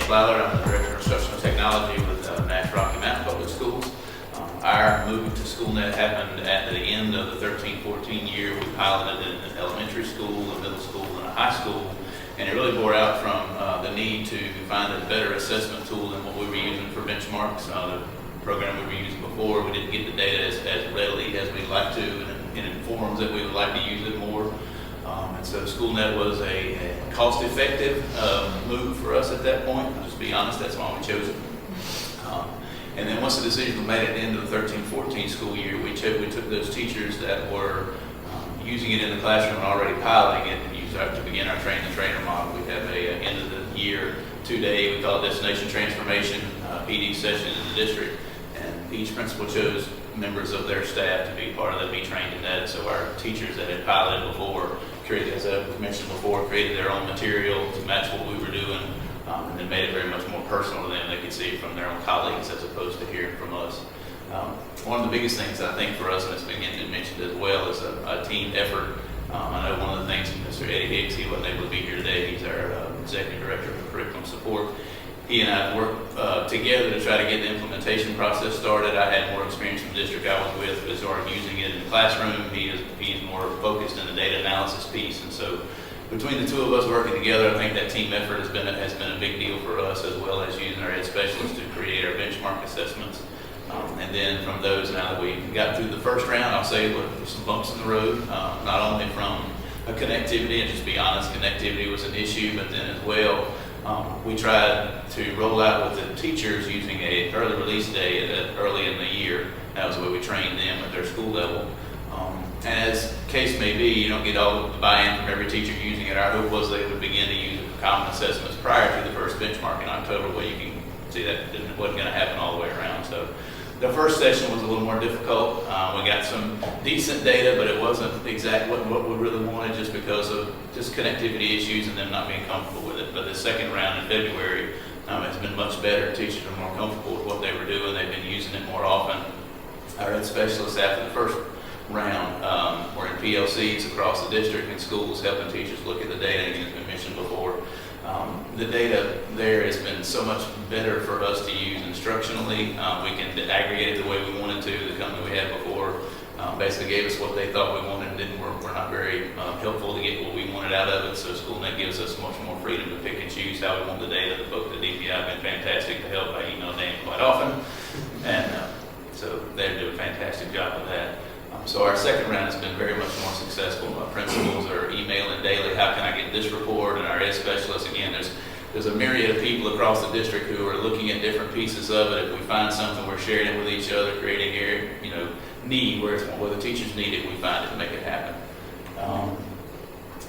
Plyler. I'm the Director of Instructional Technology with Nash-Rocky Mount Schools. Our move to Schoolnet happened at the end of the 13-14 year. We piloted in an elementary school, a middle school, and a high school. And it really bore out from the need to find a better assessment tool than what we were using for benchmarks. The program we were using before, we didn't get the data as readily as we'd like to, and in forms that we would like to use it more. And so Schoolnet was a cost-effective move for us at that point. I'll just be honest, that's why we chose it. And then once the decision was made at the end of the 13-14 school year, we took those teachers that were using it in the classroom and already piloting it and used it to begin our train-the-trainer model. We have a end of the year 2-day, we call it Destination Transformation PD session in the district. And each principal chose members of their staff to be part of that, be trained in that. So our teachers that had piloted before, as I mentioned before, created their own material to match what we were doing, and then made it very much more personal to them. They could see it from their own colleagues as opposed to hearing from us. One of the biggest things I think for us, and it's been mentioned as well, is a team effort. I know one of the things, Mr. Eddie Hicks, he wasn't able to be here today. He's our Executive Director of Curriculum Support. He and I worked together to try to get the implementation process started. I had more experience from the district I was with as far as using it in the classroom. He's more focused in the data analysis piece, and so between the two of us working together, I think that team effort has been a big deal for us, as well as using our ed specialists to create our benchmark assessments. And then from those, now that we got through the first round, I'll say there's some bumps in the road, not only from a connectivity, and just be honest, connectivity was an issue, but then as well, we tried to roll out with the teachers using an early release day early in the year. That was the way we trained them at their school level. And as case may be, you don't get all the buy-in from every teacher using it. Our hope was they would begin to use it for common assessments prior to the first benchmark in October, where you can see that wasn't going to happen all the way around. So the first session was a little more difficult. We got some decent data, but it wasn't exactly what we really wanted, just because of just connectivity issues and them not being comfortable with it. But the second round in February has been much better. Teachers are more comfortable with what they were doing. They've been using it more often. Our ed specialists after the first round were in PLCs across the district and schools, helping teachers look at the data. Again, it's been mentioned before. The data there has been so much better for us to use instructionally. We can aggregate it the way we wanted to. The company we had before basically gave us what they thought we wanted, and didn't work. We're not very helpful to get what we wanted out of it. So Schoolnet gives us much more freedom to pick and choose how we want the data. The folks at DPI have been fantastic to help. I email Dan quite often, and so they do a fantastic job of that. So our second round has been very much more successful. My principals are emailing daily, how can I get this report? And our ed specialists, again, there's a myriad of people across the district who are looking at different pieces of it. If we find something, we're sharing it with each other, creating need where the teachers need it, we find it to make it happen.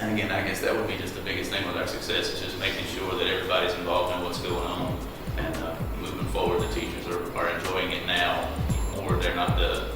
And again, I guess that would be just the biggest thing with our success, is just making sure that everybody's involved in what's going on, and moving forward, the teachers are enjoying it now more. They're not the